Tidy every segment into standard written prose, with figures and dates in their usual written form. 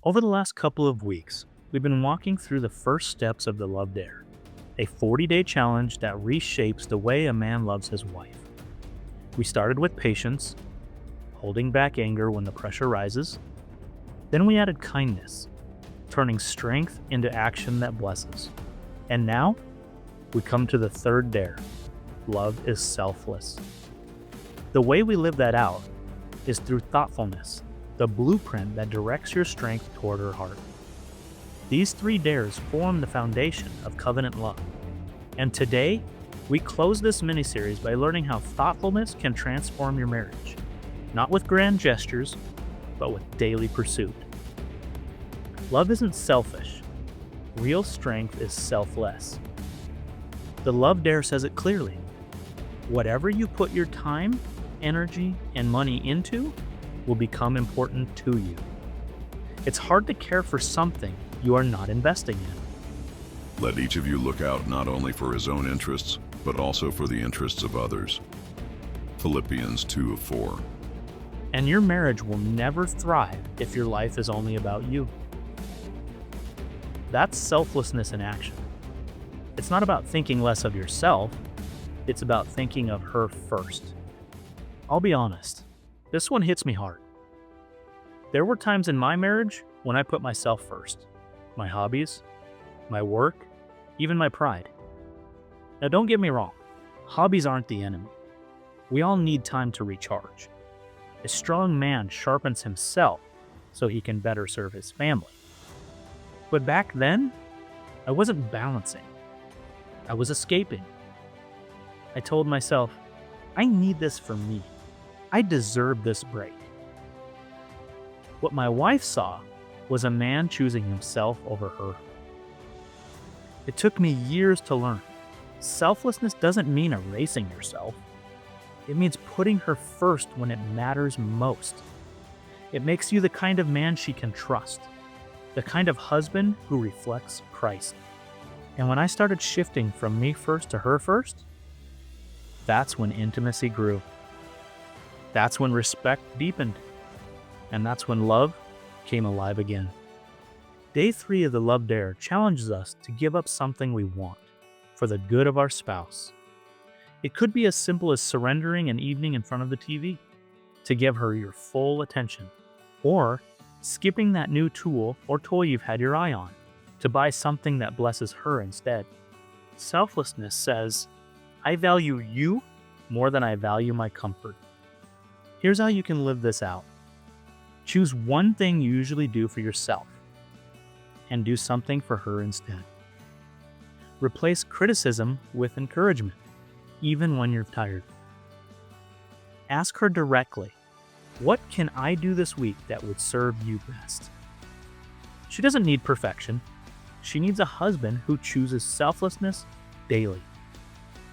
Over the last couple of weeks, we've been walking through the first steps of the Love Dare, a 40-day challenge that reshapes the way a man loves his wife. We started with patience, holding back anger when the pressure rises. Then we added kindness, turning strength into action that blesses. And now, we come to the third dare. Love is selfless. The way we live that out is through thoughtfulness, the blueprint that directs your strength toward her heart. These three dares form the foundation of covenant love. And today, we close this mini-series by learning how thoughtfulness can transform your marriage, not with grand gestures, but with daily pursuit. Love isn't selfish. Real strength is selfless. The Love Dare says it clearly. Whatever you put your time, energy, and money into will become important to you. It's hard to care for something you are not investing in. Let each of you look out not only for his own interests, but also for the interests of others. Philippians 2:4. And your marriage will never thrive if your life is only about you. That's selflessness in action. It's not about thinking less of yourself, it's about thinking of her first. I'll be honest, this one hits me hard. There were times in my marriage when I put myself first, my hobbies, my work, even my pride. Now don't get me wrong, hobbies aren't the enemy. We all need time to recharge. A strong man sharpens himself so he can better serve his family. But back then, I wasn't balancing. I was escaping. I told myself, I need this for me. I deserve this break. What my wife saw was a man choosing himself over her. It took me years to learn. Selflessness doesn't mean erasing yourself. It means putting her first when it matters most. It makes you the kind of man she can trust, the kind of husband who reflects Christ. And when I started shifting from me first to her first, that's when intimacy grew. That's when respect deepened. And that's when love came alive again. Day 3 of the Love Dare challenges us to give up something we want for the good of our spouse. It could be as simple as surrendering an evening in front of the TV to give her your full attention, or skipping that new tool or toy you've had your eye on to buy something that blesses her instead. Selflessness says, I value you more than I value my comfort. Here's how you can live this out. Choose one thing you usually do for yourself and do something for her instead. Replace criticism with encouragement, even when you're tired. Ask her directly, what can I do this week that would serve you best? She doesn't need perfection. She needs a husband who chooses selflessness daily.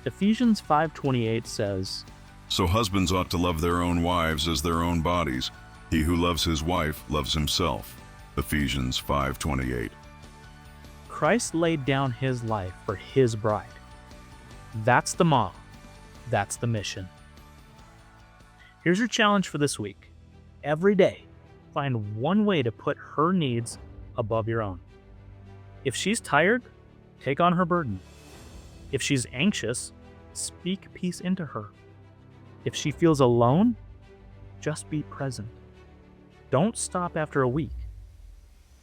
Ephesians 5:28 says, So husbands ought to love their own wives as their own bodies. He who loves his wife loves himself. Ephesians 5:28. Christ laid down his life for his bride. That's the model. That's the mission. Here's your challenge for this week. Every day, find one way to put her needs above your own. If she's tired, take on her burden. If she's anxious, speak peace into her. If she feels alone, just be present. Don't stop after a week,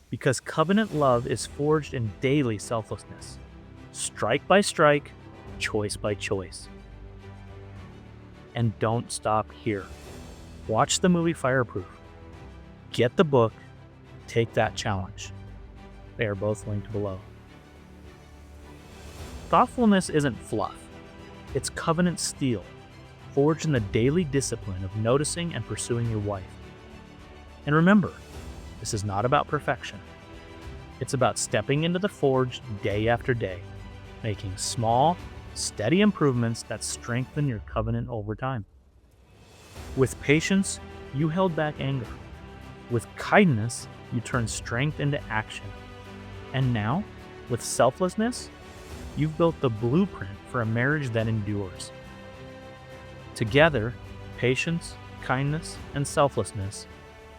because covenant love is forged in daily selflessness, strike by strike, choice by choice. And don't stop here. Watch the movie Fireproof. Get the book, take that challenge. They are both linked below. Thoughtfulness isn't fluff. It's covenant steel, forged in the daily discipline of noticing and pursuing your wife. And remember, this is not about perfection. It's about stepping into the forge day after day, making small, steady improvements that strengthen your covenant over time. With patience, you held back anger. With kindness, you turned strength into action. And now, with selflessness, you've built the blueprint for a marriage that endures. Together, patience, kindness, and selflessness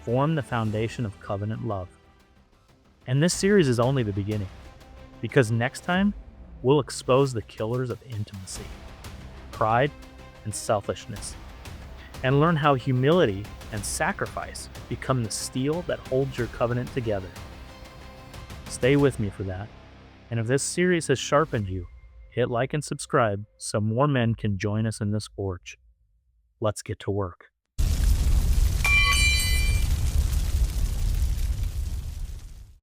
form the foundation of covenant love. And this series is only the beginning, because next time, we'll expose the killers of intimacy, pride, and selfishness, and learn how humility and sacrifice become the steel that holds your covenant together. Stay with me for that. And if this series has sharpened you, hit like and subscribe so more men can join us in this forge. Let's get to work.